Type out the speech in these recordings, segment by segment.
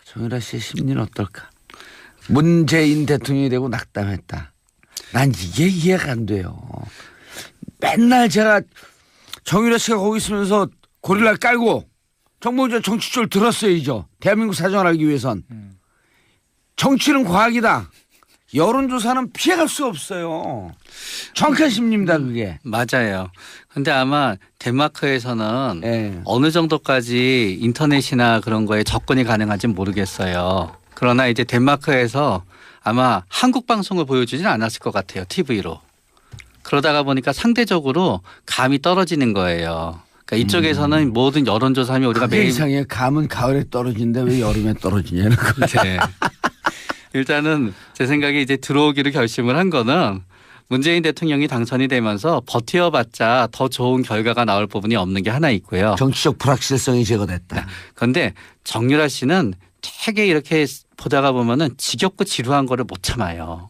정유라 씨의 심리는 어떨까? 문재인 대통령이 되고 낙담했다. 난 이게 이해가 안 돼요. 맨날 제가 정유라 씨가 거기 있으면서 고릴라 깔고 정봉주 정치줄 들었어야죠. 대한민국 사정을 알기 위해선. 정치는 과학이다. 여론조사는 피해갈 수 없어요. 정확한 심리입니다 그게. 맞아요. 근데 아마 덴마크에서는 어느 정도까지 인터넷이나 그런 거에 접근이 가능한지 모르겠어요. 그러나 이제 덴마크에서 아마 한국 방송을 보여주지는 않았을 것 같아요. TV로. 그러다가 보니까 상대적으로 감이 떨어지는 거예요. 그러니까 이쪽에서는 모든 여론조사하면 우리가 매일 이상해. 감은 가을에 떨어지는데 왜 여름에 떨어지냐는 거. 네. 일단은 제 생각에 이제 들어오기로 결심을 한 거는 문재인 대통령이 당선이 되면서 버텨봤자 더 좋은 결과가 나올 부분이 없는 게 하나 있고요. 정치적 불확실성이 제거됐다. 그런데 정유라 씨는 되게 이렇게 보다가 보면은 지겹고 지루한 거를 못 참아요.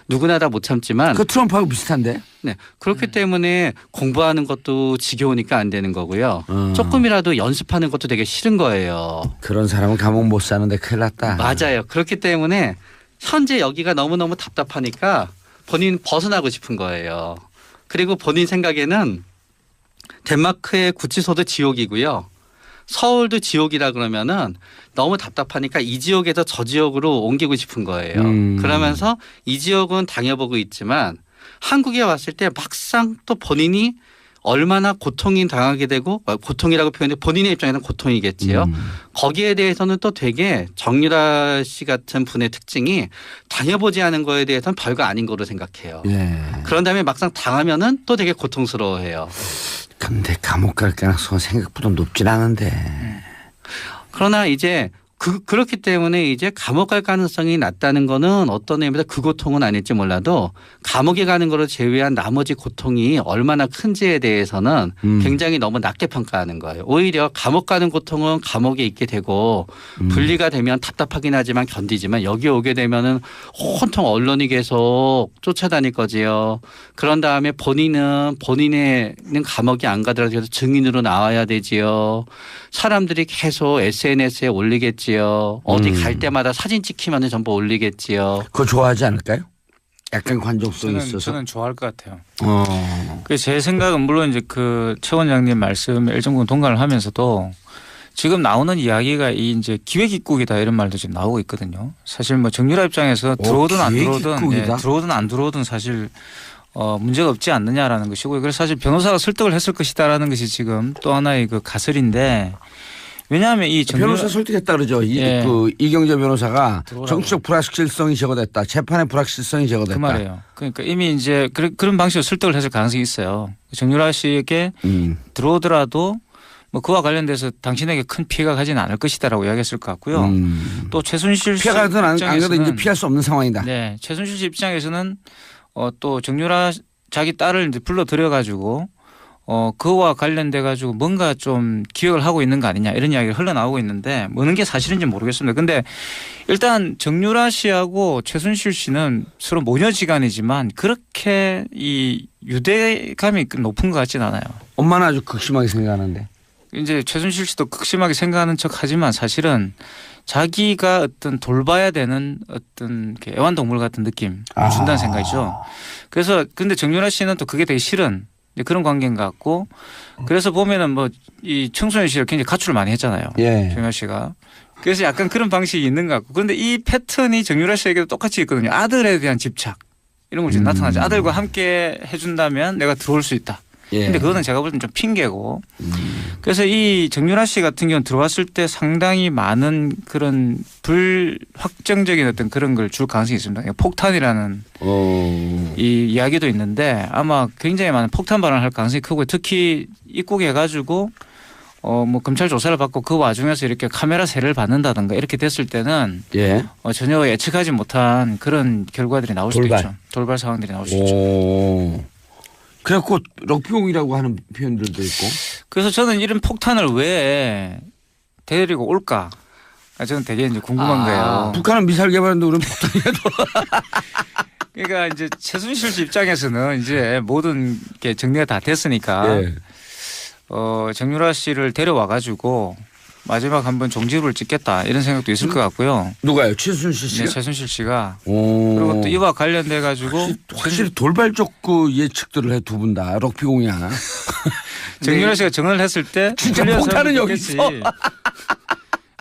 누구나 다 못 참지만 그 트럼프하고 비슷한데. 네. 그렇기 때문에 공부하는 것도 지겨우니까 안 되는 거고요. 조금이라도 연습하는 것도 되게 싫은 거예요. 그런 사람은 감옥 못 사는데 큰일 났다. 맞아요. 그렇기 때문에 현재 여기가 너무너무 답답하니까 본인 벗어나고 싶은 거예요. 그리고 본인 생각에는 덴마크의 구치소도 지옥이고요. 서울도 지옥이라 그러면은 너무 답답하니까 이 지역에서 저 지역으로 옮기고 싶은 거예요. 그러면서 이 지역은 당해보고 있지만 한국에 왔을 때 막상 또 본인이 얼마나 고통이 당하게 되고 고통이라고 표현해 본인의 입장에서는 고통이겠지요. 거기에 대해서는 또 되게 정유라 씨 같은 분의 특징이 당해보지 않은 거에 대해서는 별거 아닌 거로 생각해요. 그런 다음에 막상 당하면은 또 되게 고통스러워해요. 근데 감옥 갈 가능성은 생각보다 높진 않은데. 그러나 이제 그렇기 때문에 이제 감옥 갈 가능성이 낮다는 거는 어떤 의미에서 그 고통은 아닐지 몰라도 감옥에 가는 거를 제외한 나머지 고통이 얼마나 큰지에 대해서는 굉장히 너무 낮게 평가하는 거예요. 오히려 감옥 가는 고통은 감옥에 있게 되고 분리가 되면 답답하긴 하지만 견디지만 여기 오게 되면은 온통 언론이 계속 쫓아다닐 거지요. 그런 다음에 본인은 감옥에 안 가더라도 계속 증인으로 나와야 되지요. 사람들이 계속 SNS에 올리겠지요. 어디 갈 때마다 사진 찍히면 전부 올리겠지요. 그거 좋아하지 않을까요? 약간 관종성이 있어서. 저는 좋아할 것 같아요. 제 생각은 물론 이제 그 최 원장님 말씀에 일정 부분 동감을 하면서도 지금 나오는 이야기가 이 이제 기획입국이다 이런 말도 지금 나오고 있거든요. 사실 뭐 정유라 입장에서 들어오든 안 들어오든 들어오든 안 들어오든 사실 문제가 없지 않느냐라는 것이고요. 그래서 사실 변호사가 설득을 했을 것이다라는 것이 지금 또 하나의 그 가설인데 왜냐하면 이 변호사 설득했다 그러죠. 이경재 변호사가 정치적 불확실성이 제거됐다. 재판의 불확실성이 제거됐다. 그 말이에요. 그러니까 이미 이제 그런 방식으로 설득을 했을 가능성이 있어요. 정유라 씨에게 들어오더라도 뭐 그와 관련돼서 당신에게 큰 피해가 가지는 않을 것이다라고 이야기했을 것 같고요. 또 최순실 씨 피해가 가든 안 가든 이제 피할 수 없는 상황이다. 네, 최순실 씨 입장에서는 또 정유라 자기 딸을 이제 불러들여 가지고 그와 관련돼 가지고 뭔가 좀 기획을 하고 있는 거 아니냐 이런 이야기가 흘러나오고 있는데 어느 게 사실인지 모르겠습니다. 근데 일단 정유라 씨하고 최순실 씨는 서로 모녀지간이지만 그렇게 이 유대감이 높은 것 같지는 않아요. 엄마는 아주 극심하게 생각하는데. 이제 최순실 씨도 극심하게 생각하는 척하지만 사실은 자기가 어떤 돌봐야 되는 어떤 애완동물 같은 느낌 준다는 생각이죠. 그래서 근데 정유라 씨는 또 그게 되게 싫은 그런 관계인 것 같고 그래서 보면은 뭐 이 청소년 시절 굉장히 가출을 많이 했잖아요. 정유라 씨가. 그래서 약간 그런 방식이 있는 것 같고 그런데 이 패턴이 정유라 씨에게도 똑같이 있거든요. 아들에 대한 집착 이런 걸 지금 나타나죠. 아들과 함께 해준다면 내가 들어올 수 있다. 근데 그거는 제가 볼 때는 좀 핑계고. 그래서 이 정유라 씨 같은 경우는 들어왔을 때 상당히 많은 그런 불확정적인 어떤 그런 걸 줄 가능성이 있습니다. 폭탄이라는 이 이야기도 있는데 아마 굉장히 많은 폭탄 발언을 할 가능성이 크고 특히 입국해 가지고 뭐 검찰 조사를 받고 그 와중에서 이렇게 카메라 세례를 받는다든가 이렇게 됐을 때는 전혀 예측하지 못한 그런 결과들이 나올 수도 있죠. 돌발 상황들이 나올 수 있죠. 그래갖고 럭비공이라고 하는 표현들도 있고. 그래서 저는 이런 폭탄을 왜 데리고 올까? 저는 되게 이제 궁금한 거예요. 북한은 미사일 개발하는데 우리는 폭탄이라도. 그러니까 이제 최순실 씨 입장에서는 이제 모든 게 정리가 다 됐으니까 정유라 씨를 데려와 가지고 마지막 한번 종지부를 찍겠다 이런 생각도 있을 것 같고요. 누가요? 최순실 씨가? 네, 최순실 씨가. 오. 그리고 또 이와 관련돼 가지고 확실히 돌발적 그 예측들을 해 두 분 다 럭비공이야. 정유라 씨가 증언을 했을 때 진짜 불리한 폭탄은 사람도 여기 있겠지. 있어.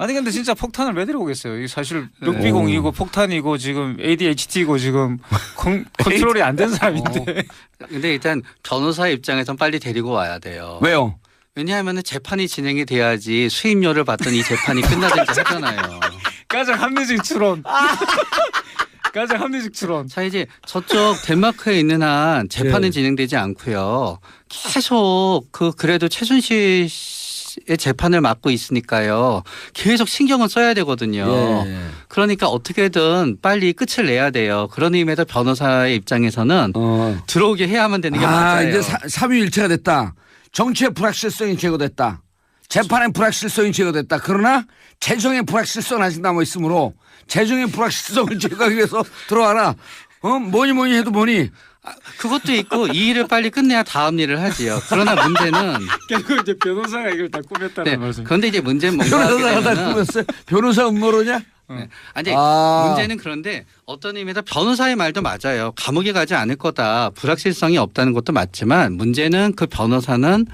아니 근데 진짜 폭탄을 왜 들어오겠어요? 이게 사실 럭비공이고 폭탄이고 지금 ADHD고 지금 컨트롤이 안 된 사람인데. 근데 일단 변호사 입장에선 빨리 데리고 와야 돼요. 왜요? 왜냐하면 재판이 진행이 돼야지 수임료를 받던 이 재판이 끝나든지 하잖아요. 가장 합리적 추론. 가장 합리적 추론. 자 이제 저쪽 덴마크에 있는 한 재판은 네. 진행되지 않고요. 계속 그래도 최순실 씨의 재판을 맡고 있으니까요. 계속 신경을 써야 되거든요. 예. 그러니까 어떻게든 빨리 끝을 내야 돼요. 그런 의미에서 변호사의 입장에서는 들어오게 해야만 되는 게 맞아요. 이제 삼위일체가 됐다. 정치의 불확실성이 제거됐다. 재판의 불확실성이 제거됐다. 그러나 재정의 불확실성은 아직 남아 있으므로 재정의 불확실성을 제거하기 위해서 들어와라. 뭐니 해도 뭐니. 그것도 있고 이 일을 빨리 끝내야 다음 일을 하지요. 그러나 문제는 결국 이제 변호사가 이걸 다 꾸몄다는 네, 말씀. 그런데 이제 문제는 뭔가 하게 변호사가 다 되면은 꾸몄어요? 변호사 음모로냐? 네. 아니 문제는 그런데 어떤 의미에서 변호사의 말도 맞아요. 감옥에 가지 않을 거다. 불확실성이 없다는 것도 맞지만 문제는 그 변호사는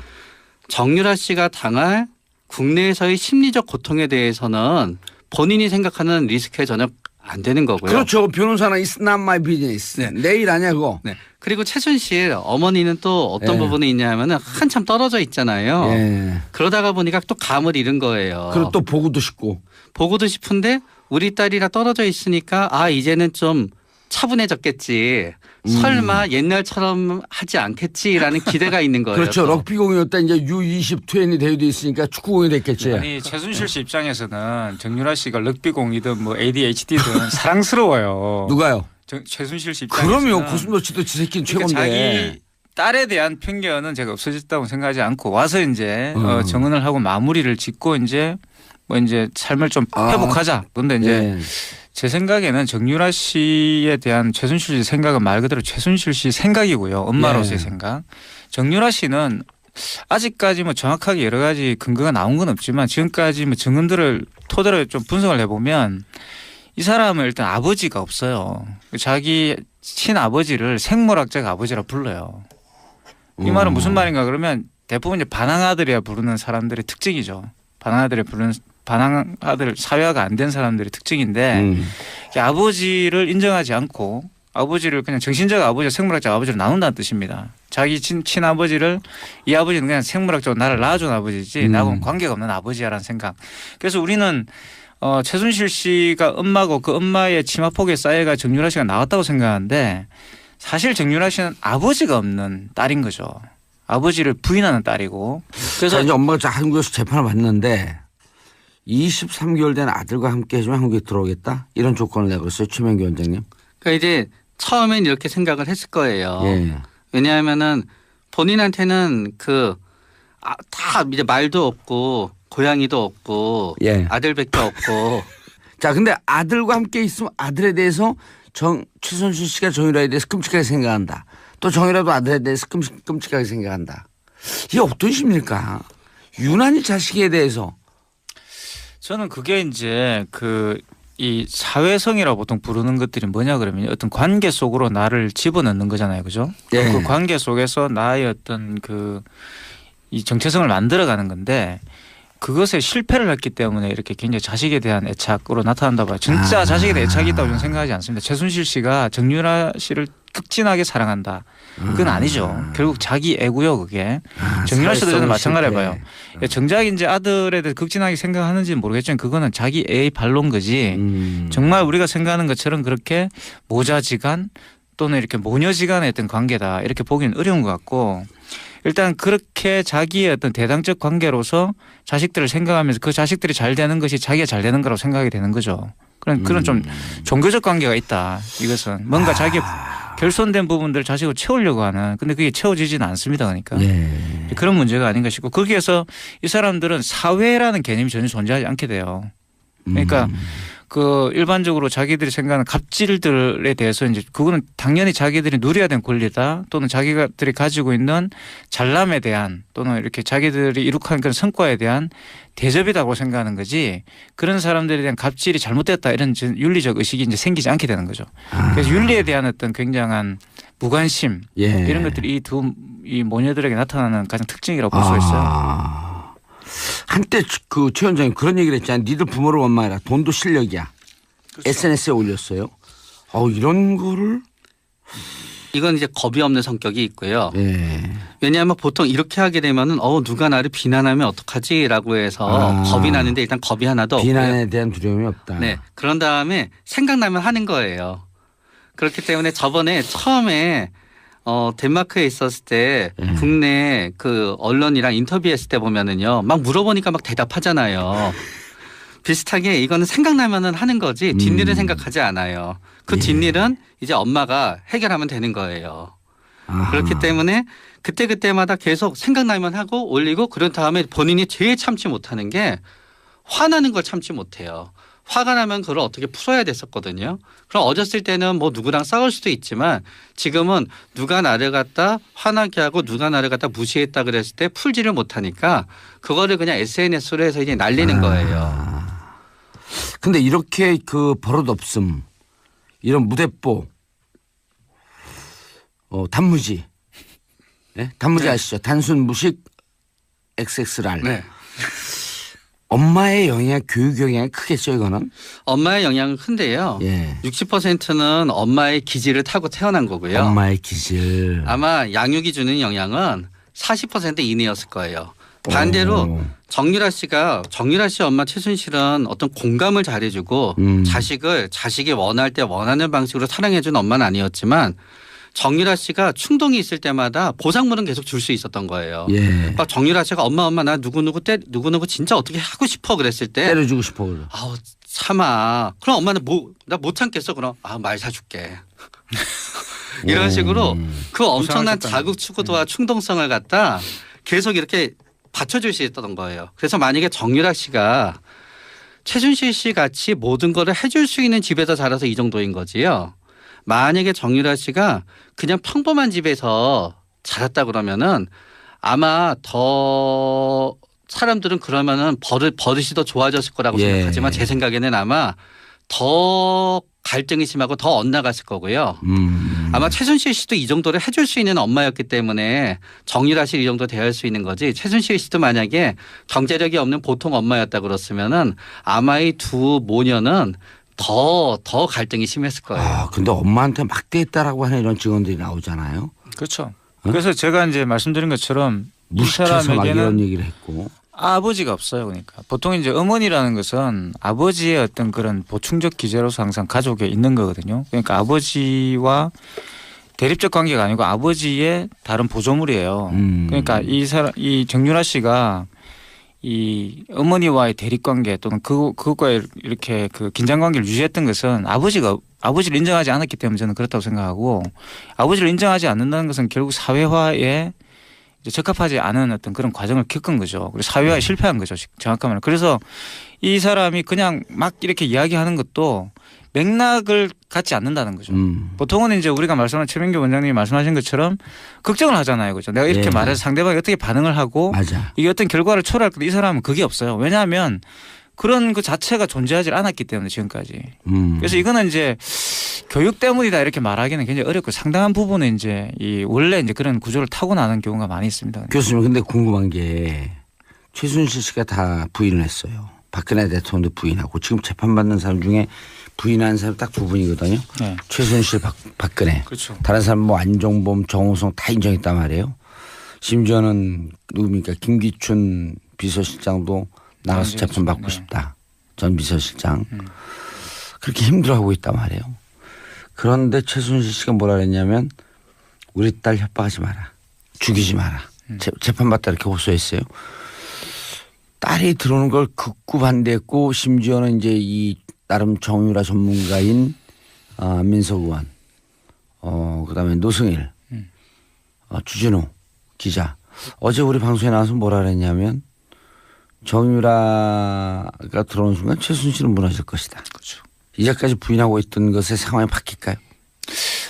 정유라 씨가 당할 국내에서의 심리적 고통에 대해서는 본인이 생각하는 리스크에 전혀 안 되는 거고요. 그렇죠. 변호사는 it's not my business. 네. 내 일 아니야 그거. 네. 그리고 최순실 어머니는 또 어떤 예. 부분이 있냐면은 한참 떨어져 있잖아요. 예. 그러다가 보니까 또 감을 잃은 거예요. 그리고 또 보고도 싶고. 보고도 싶은데 우리 딸이랑 떨어져 있으니까 이제는 좀 차분해졌겠지. 설마 옛날처럼 하지 않겠지라는 기대가 있는 거예요. 그렇죠. 또. 럭비공이었다 이제 U20 20 대회도 있으니까 축구공이 됐겠지. 아니 최순실 씨 입장에서는 정유라 씨가 럭비공이든 뭐 ADHD든 사랑스러워요. 누가요? 최순실 씨 입장에서는. 그럼요. 고슴도치도 지 새끼는 그러니까 최고인데. 자기 딸에 대한 편견은 제가 없어졌다고 생각하지 않고 와서 이제 정언을 하고 마무리를 짓고 이제 뭐 이제 삶을 좀 회복하자. 그런데 이제 예. 제 생각에는 정유라 씨에 대한 최순실 씨 생각은 말 그대로 최순실 씨 생각이고요. 엄마로서의 예. 생각. 정유라 씨는 아직까지 뭐 정확하게 여러 가지 근거가 나온 건 없지만 지금까지 뭐 증언들을 토대로 좀 분석을 해보면 이 사람은 일단 아버지가 없어요. 자기 친아버지를 생물학적 아버지라 불러요. 이 말은 무슨 말인가 그러면 대부분 이제 반항아들이야 부르는 사람들의 특징이죠. 반항아들 사회화가 안 된 사람들의 특징인데 아버지를 인정하지 않고 아버지를 그냥 정신적 아버지와 생물학적 아버지로 나눈다는 뜻입니다. 자기 친아버지를 이 아버지는 그냥 생물학적으로 나를 낳아준 아버지지 나하고는 관계가 없는 아버지야라는 생각. 그래서 우리는 최순실 씨가 엄마고 그 엄마의 치마폭에 쌓여가 정유라 씨가 나왔다고 생각하는데 사실 정유라 씨는 아버지가 없는 딸인 거죠. 아버지를 부인하는 딸이고. 그래서 이제 엄마가 한국에서 재판을 받는데 23개월 된 아들과 함께 해주면 한국에 들어오겠다 이런 조건을 내걸었어요. 최명기 원장님. 그러니까 이제 처음엔 이렇게 생각을 했을 거예요. 예. 왜냐하면은 본인한테는 다 이제 말도 없고 고양이도 없고 예. 아들밖에 없고. 자, 근데 아들과 함께 있으면 아들에 대해서 최순실 씨가 정유라에 대해서 끔찍하게 생각한다. 또 정유라도 아들에 대해서 끔찍하게 생각한다. 이게 어떤 심리일까? 유난히 자식에 대해서. 저는 그게 이제 이 사회성이라고 보통 부르는 것들이 뭐냐 그러면 어떤 관계 속으로 나를 집어넣는 거잖아요. 그죠? 예. 그 관계 속에서 나의 어떤 이 정체성을 만들어가는 건데 그것에 실패를 했기 때문에 이렇게 굉장히 자식에 대한 애착으로 나타난다 봐요. 진짜 자식에 대한 애착이 있다고 저는 생각하지 않습니다. 최순실 씨가 정유라 씨를 극진하게 사랑한다. 그건 아니죠. 결국 자기 애고요 그게. 정유라 씨도 저는 마찬가지로 봐요. 정작 이제 아들에 대해 극진하게 생각하는지는 모르겠지만 그거는 자기 애의 반론 거지. 정말 우리가 생각하는 것처럼 그렇게 모자지간 또는 이렇게 모녀지간의 어떤 관계다 이렇게 보기는 어려운 것 같고 일단 그렇게 자기의 어떤 대당적 관계로서 자식들을 생각하면서 그 자식들이 잘 되는 것이 자기가 잘 되는 거라고 생각이 되는 거죠. 그런 좀 종교적 관계가 있다. 이것은 뭔가 자기 결손된 부분들을 자식으로 채우려고 하는 근데 그게 채워지지는 않습니다. 그러니까 예. 그런 문제가 아닌가 싶고 거기에서 이 사람들은 사회라는 개념이 전혀 존재하지 않게 돼요. 그러니까 그 일반적으로 자기들이 생각하는 갑질들에 대해서 이제 그거는 당연히 자기들이 누려야 되는 권리다 또는 자기들이 가지고 있는 잘남에 대한 또는 이렇게 자기들이 이룩한 그런 성과에 대한 대접이라고 생각하는 거지 그런 사람들에 대한 갑질이 잘못됐다 이런 윤리적 의식이 이제 생기지 않게 되는 거죠. 그래서 윤리에 대한 어떤 굉장한 무관심 이런 것들이 이 모녀들에게 나타나는 가장 특징이라고 볼 수 있어요. 한때 그 최 원장님 그런 얘기를 했잖아요. 니들 부모를 원망해라. 돈도 실력이야. 그렇죠. SNS에 올렸어요. 이런 거를 이건 이제 겁이 없는 성격이 있고요. 예. 왜냐하면 보통 이렇게 하게 되면은 누가 나를 비난하면 어떡하지라고 해서 겁이 나는데 일단 겁이 하나도 없고요. 비난에 대한 두려움이 없다. 네. 그런 다음에 생각나면 하는 거예요. 그렇기 때문에 저번에 처음에 덴마크에 있었을 때 국내 그 언론이랑 인터뷰했을 때 보면은요. 막 물어보니까 막 대답하잖아요. 비슷하게 이거는 생각나면은 하는 거지 뒷일은 생각하지 않아요. 그 뒷일은 이제 엄마가 해결하면 되는 거예요. 그렇기 때문에 그때마다 계속 생각나면 하고 올리고 그런 다음에 본인이 제일 참지 못하는 게 화나는 걸 참지 못해요. 화가 나면 그걸 어떻게 풀어야 됐었거든요. 그럼 어렸을 때는 뭐 누구랑 싸울 수도 있지만 지금은 누가 나를 갖다 화나게 하고 누가 나를 갖다 무시했다 그랬을 때 풀지를 못하니까 그거를 그냥 SNS로 해서 이제 날리는 거예요. 근데 이렇게 그 버릇 없음 이런 무대뽀 단무지 단무지 아시죠? 단순 무식 XXR 네. 엄마의 영향 교육 영향이 크겠죠 이거는? 엄마의 영향은 큰데요. 60%는 엄마의 기질을 타고 태어난 거고요. 엄마의 기질. 아마 양육이 주는 영향은 40% 이내였을 거예요. 반대로 정유라 씨 엄마 최순실은 어떤 공감을 잘해주고 자식이 원할 때 원하는 방식으로 사랑해준 엄마는 아니었지만 정유라 씨가 충동이 있을 때마다 보상물은 계속 줄 수 있었던 거예요. 그러니까 정유라 씨가 엄마 나 누구누구 진짜 어떻게 하고 싶어 그랬을 때 때려주고 싶어. 참아. 그럼 엄마는 나 못 참겠어. 그럼 말 사줄게. 이런 식으로 그 엄청난 자극 추구도와 충동성을 갖다 계속 이렇게 받쳐줄 수 있었던 거예요. 그래서 만약에 정유라 씨가 최순실 씨 같이 모든 거를 해줄 수 있는 집에서 자라서 이 정도인 거지요. 만약에 정유라 씨가 그냥 평범한 집에서 자랐다 그러면은 아마 더 사람들은 그러면은 버릇이 더 좋아졌을 거라고 생각하지만 제 생각에는 아마 더 갈등이 심하고 더 엇나갔을 거고요. 아마 최순실 씨도 이 정도를 해줄 수 있는 엄마였기 때문에 정유라 씨 이 정도 대할 수 있는 거지 최순실 씨도 만약에 경제력이 없는 보통 엄마였다 그랬으면은 아마 이 두 모녀는 더 갈등이 심했을 거예요. 근데 엄마한테 막대했다라고 하는 이런 증언들이 나오잖아요. 그렇죠. 그래서 제가 이제 말씀드린 것처럼 이 무식해서 막 이런 사람에게는 얘기를 했고. 아버지가 없어요. 그러니까 보통 이제 어머니라는 것은 아버지의 어떤 그런 보충적 기제로서 항상 가족에 있는 거거든요. 그러니까 아버지와 대립적 관계가 아니고 아버지의 다른 보조물이에요. 그러니까 이 정유라 씨가 이 어머니와의 대립 관계 또는 그것과 이렇게 그 긴장 관계를 유지했던 것은 아버지를 인정하지 않았기 때문에 저는 그렇다고 생각하고 아버지를 인정하지 않는다는 것은 결국 사회화에 이제 적합하지 않은 어떤 그런 과정을 겪은 거죠. 그리고 사회화에 실패한 거죠. 정확한 말로. 그래서 이 사람이 그냥 막 이렇게 이야기하는 것도 맥락을 갖지 않는다는 거죠. 보통은 이제 우리가 말씀한 최민규 원장님이 말씀하신 것처럼 걱정을 하잖아요. 그죠. 내가 이렇게 말해서 상대방이 어떻게 반응을 하고 이게 어떤 결과를 초래할 건데 이 사람은 그게 없어요. 왜냐하면 그런 그 자체가 존재하지 않았기 때문에 지금까지. 그래서 이거는 이제 교육 때문이다 이렇게 말하기는 굉장히 어렵고 상당한 부분은 이제 원래 이제 그런 구조를 타고나는 경우가 많이 있습니다. 교수님 근데 궁금한 게 최순실 씨가 다 부인을 했어요. 박근혜 대통령도 부인하고 지금 재판받는 사람 중에 부인하는 사람 딱 두 분이거든요. 네. 최순실, 박근혜. 그렇죠. 다른 사람 뭐 안종범, 정호성 다 인정했단 말이에요. 심지어는 누굽니까 김기춘 비서실장도 나가서 재판받고 싶다. 전 비서실장. 그렇게 힘들어하고 있단 말이에요. 그런데 최순실 씨가 뭐라 그랬냐면 우리 딸 협박하지 마라. 죽이지 마라. 재판받다 이렇게 호소했어요. 딸이 들어오는 걸 극구 반대했고 심지어는 이제 이 나름 정유라 전문가인 민석 의원, 그다음에 노승일, 주진우 기자 어제 우리 방송에 나와서 뭐라 그랬냐면 정유라가 들어오는 순간 최순실은 무너질 것이다. 그렇죠. 이제까지 부인하고 있던 것의 상황이 바뀔까요?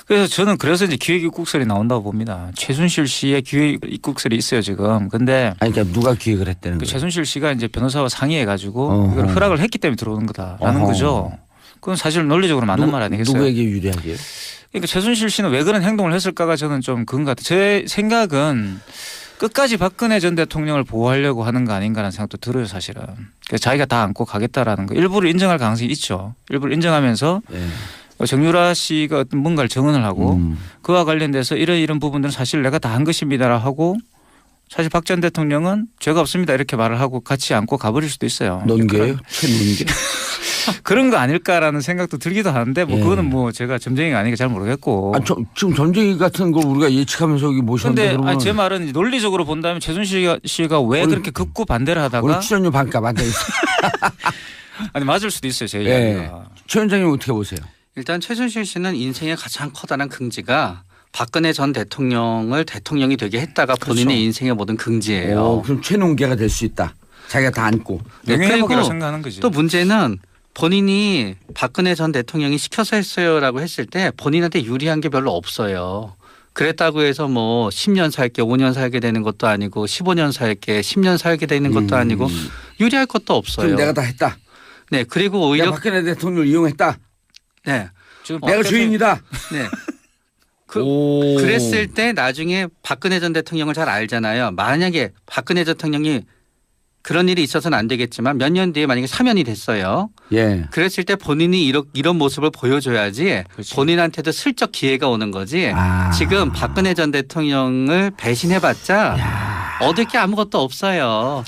그래서 저는 그래서 이제 기획 입국설이 나온다고 봅니다. 최순실 씨의 기획 입국설이 있어요 지금. 근데 아니 그러니까 누가 기획을 했다는 그 거예요? 최순실 씨가 이제 변호사와 상의해가지고 어허. 이걸 허락을 했기 때문에 들어오는 거다라는 어허. 거죠. 그건 사실 논리적으로 맞는 말 아니겠어요? 누구에게 유리하게요? 그러니까 최순실 씨는 왜 그런 행동을 했을까가 저는 좀 그런 것 같아요. 제 생각은 끝까지 박근혜 전 대통령을 보호하려고 하는 거 아닌가라는 생각도 들어요 사실은. 그러니까 자기가 다 안고 가겠다라는 거. 일부를 인정할 가능성이 있죠. 일부를 인정하면서 네. 정유라 씨가 어떤 뭔가를 증언을 하고 그와 관련돼서 이런 부분들은 사실 내가 다 한 것입니다라 하고 사실 박 전 대통령은 죄가 없습니다 이렇게 말을 하고 같이 안고 가버릴 수도 있어요. 논개요? 최논개? 그런 거 아닐까라는 생각도 들기도 하는데 뭐 예. 그거는 뭐 제가 점쟁이가 아니니까 잘 모르겠고. 지금 점쟁이 같은 걸 우리가 예측하면서 여기 모셨는데 그런데 그러면 제 말은 이제 논리적으로 본다면 최순실 씨가 왜 우리- 그렇게 극구 반대를 우리 하다가 출연료 반값 안 돼 있어. 아니 맞을 수도 있어요 제 예. 이야기가. 최 원장님 어떻게 보세요? 일단 최순실 씨는 인생의 가장 커다란 긍지가 박근혜 전 대통령을 대통령이 되게 했다가 본인의 인생의 모든 긍지예요. 그럼 최논개가 될 수 있다. 자기가 다 안고. 네, 명예회복이라고 그리고 생각하는 거지. 또 문제는 본인이 박근혜 전 대통령이 시켜서 했어요라고 했을 때 본인한테 유리한 게 별로 없어요. 그랬다고 해서 뭐 10년 살게 5년 살게 되는 것도 아니고 15년 살게 10년 살게 되는 것도 아니고 유리할 것도 없어요. 그럼 내가 다 했다. 네, 그리고 오히려 내가 박근혜 대통령을 이용했다. 네, 지금 내가 주인이다. 네. 오. 그랬을 때 나중에 박근혜 전 대통령을 잘 알잖아요. 만약에 박근혜 전 대통령이 그런 일이 있어서는 안 되겠지만 몇 년 뒤에 만약에 사면이 됐어요. 예. 그랬을 때 본인이 이런 모습을 보여줘야지 그렇지. 본인한테도 슬쩍 기회가 오는 거지. 아. 지금 박근혜 전 대통령을 배신해봤자 얻을 게 아무것도 없어요.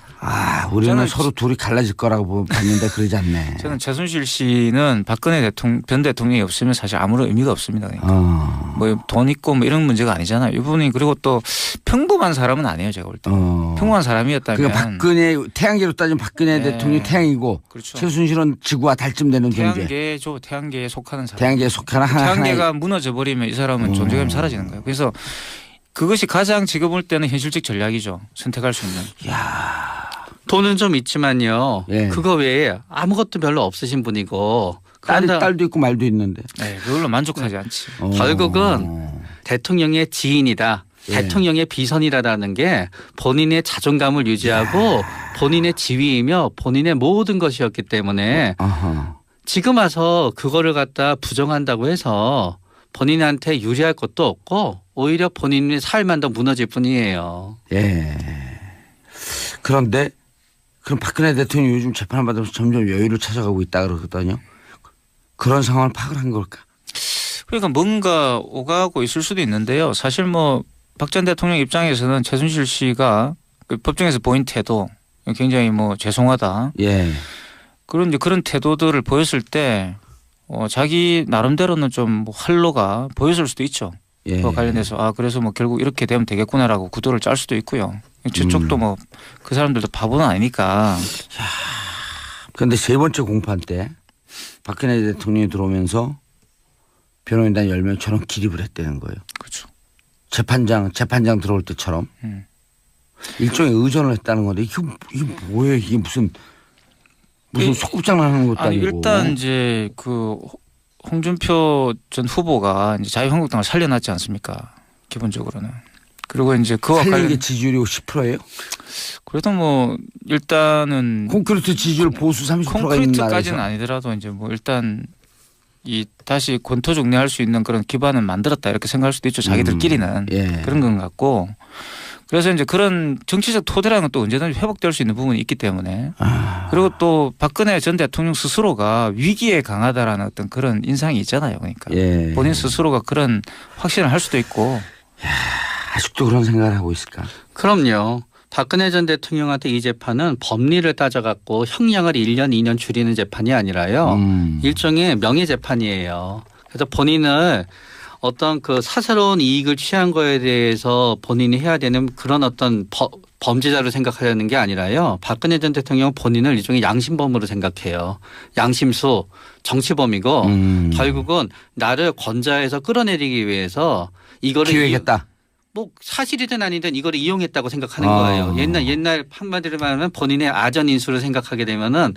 우리는 저는 서로 둘이 갈라질 거라고 봤는데 그러지 않네. 저는 최순실 씨는 박근혜 전 대통령이 없으면 사실 아무런 의미가 없습니다. 그러니까. 뭐 돈 있고 뭐 이런 문제가 아니잖아요. 이분이 그리고 또 평범한 사람은 아니에요. 제가 볼 때. 평범한 사람이었다면. 그러니까 박근혜 태양계로 따지면 박근혜 네. 대통령이 태양이고 그렇죠. 최순실은 지구와 달쯤 되는 존재. 태양계죠. 태양계에 속하는 사람. 태양계에 속하는 태양계가 하나의 무너져 버리면 이 사람은 존재감이 사라지는 거예요. 그래서 그것이 가장 지금 볼 때는 현실적 전략이죠. 선택할 수 있는. 돈은 좀 있지만요. 예. 그거 외에 아무것도 별로 없으신 분이고 딸도 있고 말도 있는데. 네, 그걸로 만족하지 않지. 결국은 대통령의 지인이다. 예. 대통령의 비선이라는 게 본인의 자존감을 유지하고 본인의 지위이며 본인의 모든 것이었기 때문에 아하. 지금 와서 그거를 갖다 부정한다고 해서 본인한테 유리할 것도 없고 오히려 본인의 삶만 더 무너질 뿐이에요. 예. 그런데 그럼 박근혜 대통령이 요즘 재판을 받으면서 점점 여유를 찾아가고 있다 그러거든요. 그런 상황을 파악을 한 걸까? 그러니까 뭔가 오가고 있을 수도 있는데요. 사실 뭐 박 전 대통령 입장에서는 최순실 씨가 그 법정에서 보인 태도 굉장히 뭐 죄송하다. 예. 그런 이제 그런 태도들을 보였을 때 자기 나름대로는 좀뭐 활로가 보였을 수도 있죠. 예. 그와 관련돼서 그래서 뭐 결국 이렇게 되면 되겠구나라고 구도를 짤 수도 있고요. 저쪽도 뭐 그 사람들도 바보는 아니니까. 그런데 세 번째 공판 때 박근혜 대통령이 들어오면서 변호인단 10명처럼 기립을 했다는 거예요. 그렇죠. 재판장 들어올 때처럼 일종의 의존을 했다는 건데 이게 뭐예요? 이게 무슨 속꿉장난하는 것도 아니 아니고. 일단 이제 그 홍준표 전 후보가 이제 자유한국당을 살려놨지 않습니까? 기본적으로는. 그리고 이제 그와 살리는 관련 게 지지율이 10%예요? 그래도 뭐 일단은 콘크리트 지지율 보수 30%가 있는 콘크리트까지는 나라에서. 아니더라도 이제 뭐 일단 이 다시 권토 정리할 수 있는 그런 기반을 만들었다 이렇게 생각할 수도 있죠. 자기들끼리는 예. 그런 건 같고. 그래서 이제 그런 정치적 토대라는 건 또 언제든지 회복될 수 있는 부분이 있기 때문에 그리고 또 박근혜 전 대통령 스스로가 위기에 강하다라는 어떤 그런 인상이 있잖아요. 그러니까 예. 본인 스스로가 그런 확신을 할 수도 있고. 아직도 그런 생각을 하고 있을까? 그럼요. 박근혜 전 대통령한테 이 재판은 법리를 따져갖고 형량을 1년, 2년 줄이는 재판이 아니라요. 일종의 명예재판이에요. 그래서 본인을 어떤 그 사사로운 이익을 취한 거에 대해서 본인이 해야 되는 그런 어떤 범죄자로 생각하려는 게 아니라요. 박근혜 전 대통령은 본인을 일종의 양심범으로 생각해요. 양심수, 정치범이고 결국은 나를 권좌에서 끌어내리기 위해서 이거를 기획했다. 뭐 사실이든 아니든 이걸 이용했다고 생각하는 아. 거예요. 옛날 한마디로 말하면 본인의 아전 인수를 생각하게 되면은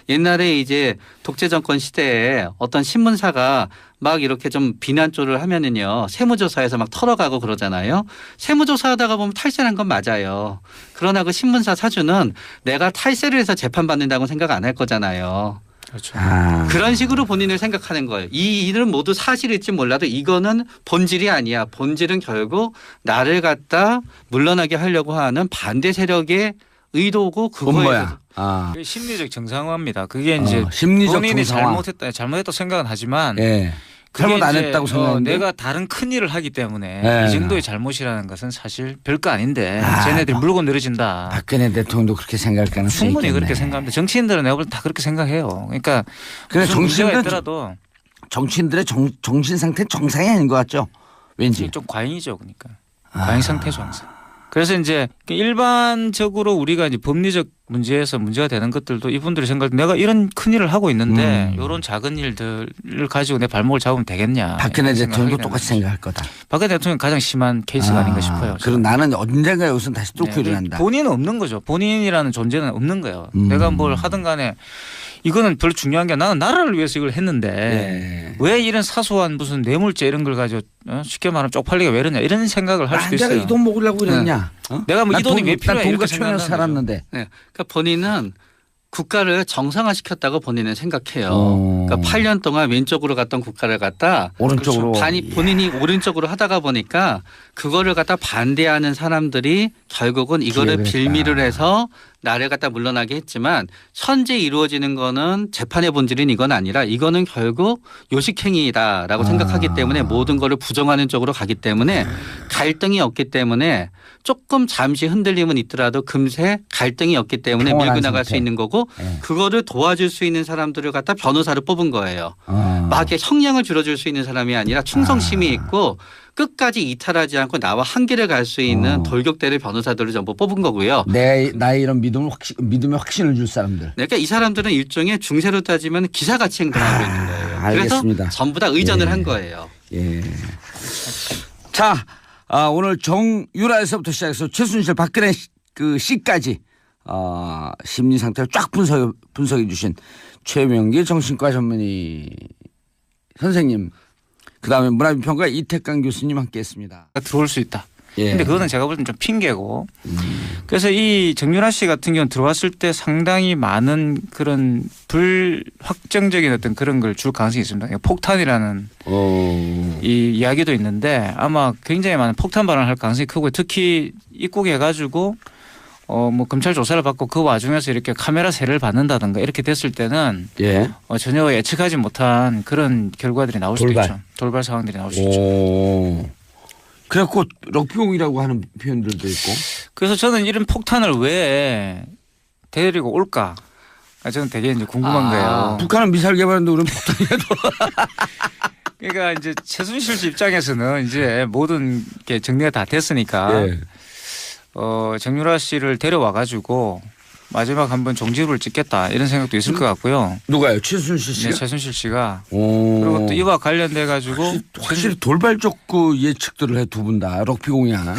옛날에 이제 독재 정권 시대에 어떤 신문사가 막 이렇게 좀 비난조를 하면은요 세무조사에서 막 털어가고 그러잖아요. 세무조사하다가 보면 탈세한 건 맞아요. 그러나 그 신문사 사주는 내가 탈세를 해서 재판받는다고 생각 안 할 거잖아요. 그렇죠. 그런 식으로 본인을 생각하는 거예요. 이 일은 모두 사실일지 몰라도 이거는 본질이 아니야. 본질은 결국 나를 갖다 물러나게 하려고 하는 반대 세력의 의도고 그거에 뭐야? 그게 심리적 정상화입니다. 그게 이제 심리적 본인이 정상화. 잘못했다고 생각은 하지만 예. 그게 잘못 안 이제, 했다고 생각하는데 내가 다른 큰 일을 하기 때문에 네. 이 정도의 잘못이라는 것은 사실 별거 아닌데 아, 쟤네들이 물고 늘어진다. 박근혜 대통령도 그렇게 생각할 가능성이 충분히 있겠네. 그렇게 생각합니다. 정치인들은 내가 볼 때 다 그렇게 생각해요. 그러니까 근데 무슨 문제가 정치인들은 있더라도 정치인들의 정신 상태 정상이 아닌 것 같죠? 왠지. 좀 과잉이죠, 그러니까 과잉 상태죠 항상. 그래서 이제 일반적으로 우리가 이제 법리적 문제에서 문제가 되는 것들도 이분들이 생각할 때 내가 이런 큰 일을 하고 있는데 이런 작은 일들을 가지고 내 발목을 잡으면 되겠냐. 박근혜 이런 생각을 대통령도 하게 똑같이 되는 생각할 거다. 거죠. 박근혜 대통령 가장 심한 케이스가 아닌가 싶어요. 그럼 나는 언젠가 여기서 다시 뚫고 네, 일어난다. 본인은 없는 거죠. 본인이라는 존재는 없는 거예요. 음. 내가 뭘 하든 간에 이거는 별로 중요한 게 나는 나라를 위해서 이걸 했는데 네. 왜 이런 사소한 무슨 뇌물죄 이런 걸 가지고 쉽게 말하면 쪽팔리가 왜 이러냐 이런 생각을 할 수도 있어요. 내가 이 돈 먹으려고 그랬냐? 어? 내가 뭐 이 돈이 왜 필요해 돈과 이렇게 초연해서 생각하는 살았는데. 네. 그러니까 본인은 국가를 정상화시켰다고 본인은 생각해요. 어. 그러니까 8년 동안 왼쪽으로 갔던 국가를 갖다 오른쪽으로. 본인이 오른쪽으로 하다가 보니까 그거를 갖다 반대하는 사람들이 결국은 이거를 기회를 빌미를 했다. 해서 나를 갖다 물러나게 했지만 현재 이루어지는 거는 재판의 본질인 이건 아니라 이거는 결국 요식행위다라고 생각하기 때문에 모든 거를 부정하는 쪽으로 가기 때문에 갈등이 없기 때문에 조금 잠시 흔들림은 있더라도 금세 갈등이 없기 때문에 평온한 밀고 나갈 상태. 수 있는 거고 네. 그거를 도와줄 수 있는 사람들을 갖다 변호사를 뽑은 거예요. 막 이렇게 형량을 줄여줄 수 있는 사람이 아니라 충성심이 있고 끝까지 이탈하지 않고 나와 한계를 갈 수 있는 돌격대를 변호사들을 전부 뽑은 거고요. 나의 이런 믿음에 확신을 줄 사람들. 그러니까 이 사람들은 일종의 중세로 따지면 기사같이 행동하고 있는 거예요. 알겠습니다. 그래서 전부 다 의전을 예. 한 거예요. 예. 자, 오늘 정유라에서부터 시작해서 최순실, 박근혜 그 씨까지 심리 상태를 쫙 분석해 주신 최명기 정신과 전문의 선생님, 그다음에 문화비평가 이태강 교수님 함께했습니다. 들어올 수 있다. 예. 근데 그거는 제가 볼 때는 좀 핑계고. 그래서 이 정윤아 씨 같은 경우는 들어왔을 때 상당히 많은 그런 불확정적인 어떤 그런 걸 줄 가능성이 있습니다. 폭탄이라는 이 이야기도 있는데 아마 굉장히 많은 폭탄 발언을 할 가능성이 크고 특히 입국해가지고 뭐 검찰 조사를 받고 그 와중에서 이렇게 카메라 세례를 받는다든가 이렇게 됐을 때는 예. 전혀 예측하지 못한 그런 결과들이 나올 수도 있죠. 돌발 상황들이 나올 수 있죠. 그래갖고 럭비공이라고 하는 표현들도 있고. 그래서 저는 이런 폭탄을 왜 데리고 올까? 저는 되게 이제 궁금한 거예요. 북한은 미사일 개발했는데 우리는 폭탄이라도. 그러니까 이제 최순실 씨 입장에서는 이제 모든 게 정리가 다 됐으니까 예. 정유라 씨를 데려와 가지고 마지막 한번 종지부를 찍겠다 이런 생각도 있을 것 같고요. 누가요? 최순실 씨가? 네, 최순실 씨가 오. 그리고 또 이와 관련돼 가지고 확실히 돌발적 그 예측들을 해 두 분 다. 럭비공이야.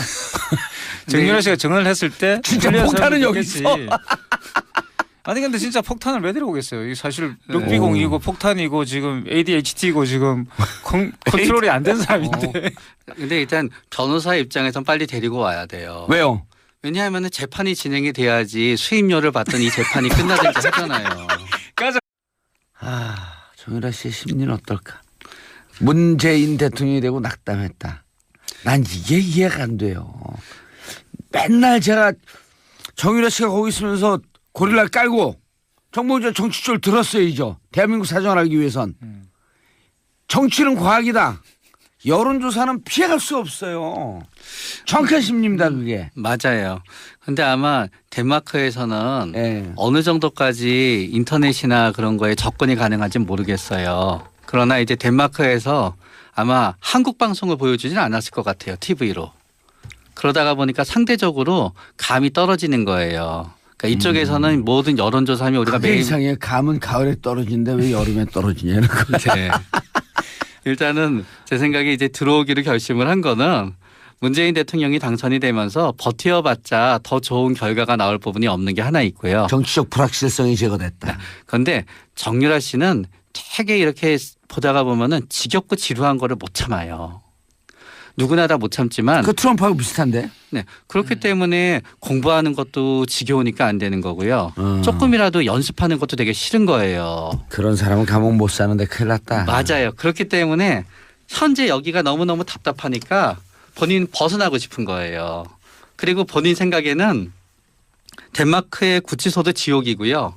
정유라 씨가 정을 했을 때 진짜 틀려서 폭탄은 여기 믿겠지. 있어. 아니 근데 진짜 폭탄을 왜 데려오겠어요? 이게 사실 럭비공이고 폭탄이고 지금 ADHD고 지금 컨트롤이 안 된 사람인데. 근데 일단 변호사 입장에선 빨리 데리고 와야 돼요. 왜요? 왜냐하면 재판이 진행이 돼야지 수임료를 받던 이 재판이 끝나든지 하잖아요. 정유라 씨의 심리는 어떨까? 문재인 대통령이 되고 낙담했다. 난 이게 이해가 안 돼요. 맨날 제가 정유라 씨가 거기 있으면서 고릴라를 깔고 정봉주 정치줄 들었어야죠. 대한민국 사정을 알기 위해선. 정치는 과학이다. 여론조사는 피해갈 수 없어요. 정확한 심리입니다 그게. 맞아요. 근데 아마 덴마크에서는 예. 어느 정도까지 인터넷이나 그런 거에 접근이 가능한지 모르겠어요. 그러나 이제 덴마크에서 아마 한국 방송을 보여주지는 않았을 것 같아요. TV로. 그러다가 보니까 상대적으로 감이 떨어지는 거예요. 그러니까 이쪽에서는 모든 여론조사하면 우리가 그게 매일 이상해. 감은 가을에 떨어지는데 왜 여름에 떨어지냐 이런 거. 네. 일단은 제 생각에 이제 들어오기로 결심을 한 거는 문재인 대통령이 당선이 되면서 버텨봤자 더 좋은 결과가 나올 부분이 없는 게 하나 있고요. 정치적 불확실성이 제거됐다. 그런데 정유라 씨는 되게 이렇게 보다가 보면은 지겹고 지루한 거를 못 참아요. 누구나 다 못 참지만 그 트럼프하고 비슷한데. 네, 그렇기 때문에 공부하는 것도 지겨우니까 안 되는 거고요. 조금이라도 연습하는 것도 되게 싫은 거예요. 그런 사람은 감옥 못 사는데 큰일 났다. 맞아요. 그렇기 때문에 현재 여기가 너무너무 답답하니까 본인 벗어나고 싶은 거예요. 그리고 본인 생각에는 덴마크의 구치소도 지옥이고요.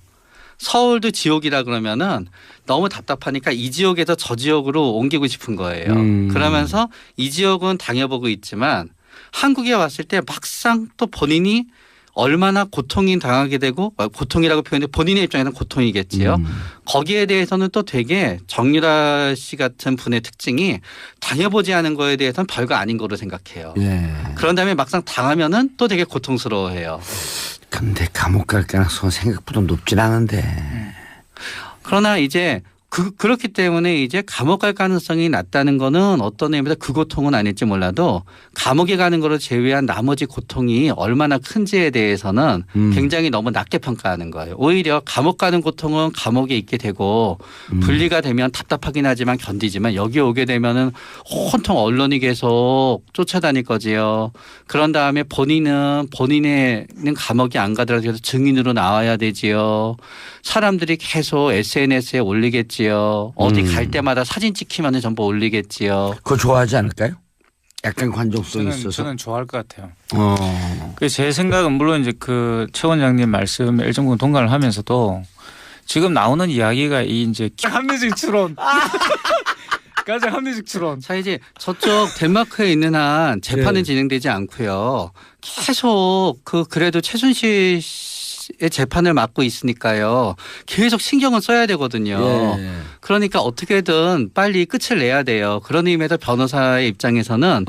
서울도 지옥이라 그러면은 너무 답답하니까 이 지역에서 저 지역으로 옮기고 싶은 거예요. 그러면서 이 지역은 당해보고 있지만 한국에 왔을 때 막상 또 본인이 얼마나 고통이 당하게 되고 고통이라고 표현해 본인의 입장에서는 고통이겠지요. 거기에 대해서는 또 되게 정유라 씨 같은 분의 특징이 당해보지 않은 거에 대해서는 별거 아닌 거로 생각해요. 예. 그런 다음에 막상 당하면은 또 되게 고통스러워해요. 근데 감옥 갈 가능성은 생각보다 높진 않은데. 그러나 이제 그렇기 때문에 이제 감옥 갈 가능성이 낮다는 거는 어떤 의미에서 그 고통은 아닐지 몰라도 감옥에 가는 거를 제외한 나머지 고통이 얼마나 큰지에 대해서는 굉장히 너무 낮게 평가하는 거예요. 오히려 감옥 가는 고통은 감옥에 있게 되고 분리가 되면 답답하긴 하지만 견디지만 여기 오게 되면은 온통 언론이 계속 쫓아다닐 거지요. 그런 다음에 본인은 감옥에 안 가더라도 계속 증인으로 나와야 되지요. 사람들이 계속 SNS에 올리겠지요. 어디 갈 때마다 사진 찍히면 전부 올리겠지요. 그거 좋아하지 않을까요? 약간 관종성이 있어서. 저는 좋아할 것 같아요. 제 생각은 물론 이제 그 최 원장님 말씀에 일정 부분 동감을 하면서도 지금 나오는 이야기가 이 이제 합리적 추론. 가장 합리적 추론. 자 이제 저쪽 덴마크에 있는 한 재판은 진행되지 않고요. 계속 그래도 최순실 의 재판을 맡고 있으니까요. 계속 신경을 써야 되거든요. 예. 그러니까 어떻게든 빨리 끝을 내야 돼요. 그런 의미에서 변호사의 입장에서는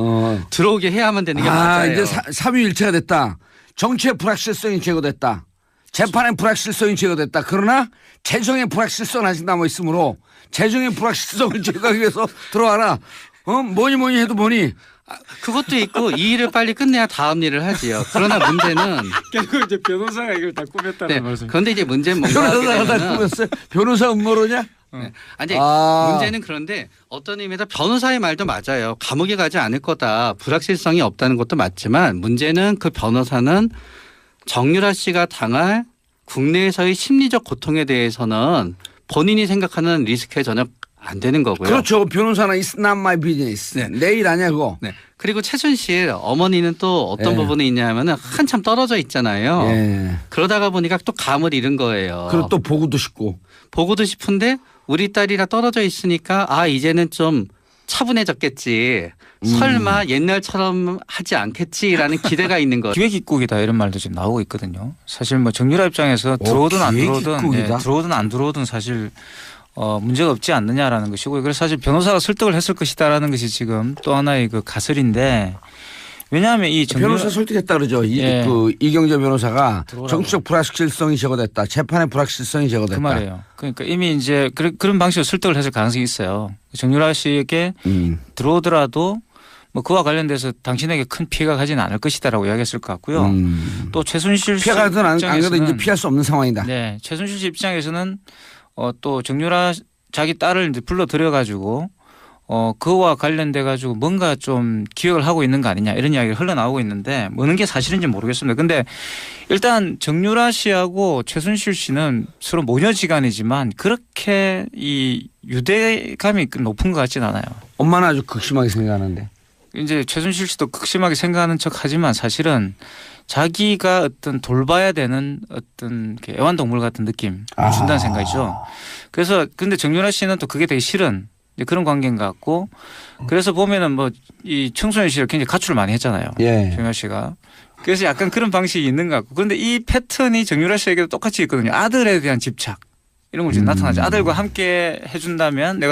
들어오게 해야만 되는 게 맞아요. 이제 삼위일체가 됐다. 정치의 불확실성이 제거됐다. 재판의 불확실성이 제거됐다. 그러나 재정의 불확실성은 아직 남아있으므로 재정의 불확실성을 제거하기 위해서 들어와라. 뭐니 해도 뭐니. 그것도 있고 이 일을 빨리 끝내야 다음 일을 하지요. 그러나 문제는 결국 이제 변호사가 이걸 다 꾸몄다는 말씀. 그런데 이제 문제는 뭔가 변호사가 다 꾸몄어요? 변호사 음모로냐? 네. 아니 문제는 그런데 어떤 의미에서 변호사의 말도 맞아요. 감옥에 가지 않을 거다. 불확실성이 없다는 것도 맞지만 문제는 그 변호사는 정유라 씨가 당할 국내에서의 심리적 고통에 대해서는 본인이 생각하는 리스크에 전혀 안 되는 거고요. 그렇죠. 변호사는 it's not my business. 네. 내 일 아니야 그거. 네. 그리고 최순실 어머니는 또 어떤 부분이 있냐면은 한참 떨어져 있잖아요. 예. 그러다가 보니까 또 감을 잃은 거예요. 그리고 또 보고도 싶고. 보고도 싶은데 우리 딸이랑 떨어져 있으니까 이제는 좀 차분해졌겠지. 설마 옛날처럼 하지 않겠지라는 기대가 있는 거예요. 기획입국이다 이런 말도 지금 나오고 있거든요. 사실 뭐 정유라 입장에서 들어오든 안 들어오든 들어오든 안 들어오든 사실 문제가 없지 않느냐라는 것이고 그래서 사실 변호사가 설득을 했을 것이다라는 것이 지금 또 하나의 그 가설인데 왜냐하면 이 변호사 설득했다 그러죠. 이경재 변호사가 정치적 불확실성이 제거됐다. 재판의 불확실성이 제거됐다. 그 말이에요. 그러니까 이미 이제 그런 방식으로 설득을 했을 가능성이 있어요. 정유라 씨에게 들어오더라도 뭐 그와 관련돼서 당신에게 큰 피해가 가지는 않을 것이다라고 이야기했을 것 같고요. 또 최순실 씨 피해가 가든 안 가든 이제 피할 수 없는 상황이다. 네, 최순실 씨 입장에서는 또 정유라 자기 딸을 이제 불러들여 가지고 그와 관련돼 가지고 뭔가 좀 기획을 하고 있는 거 아니냐 이런 이야기가 흘러나오고 있는데 뭐는 게 사실인지 모르겠습니다. 근데 일단 정유라 씨하고 최순실 씨는 서로 모녀지간이지만 그렇게 이 유대감이 높은 것 같지는 않아요. 엄마는 아주 극심하게 생각하는데. 이제 최순실 씨도 극심하게 생각하는 척하지만 사실은 자기가 어떤 돌봐야 되는 어떤 애완동물 같은 느낌 준다는 생각이죠. 그래서 근데 정유라 씨는 또 그게 되게 싫은 그런 관계인 것 같고 그래서 보면은 뭐 이 청소년 시절 굉장히 가출을 많이 했잖아요. 정유라 씨가. 그래서 약간 그런 방식이 있는 것 같고 그런데 이 패턴이 정유라 씨에게도 똑같이 있거든요. 아들에 대한 집착 이런 걸 지금 나타나죠. 아들과 함께 해준다면 내가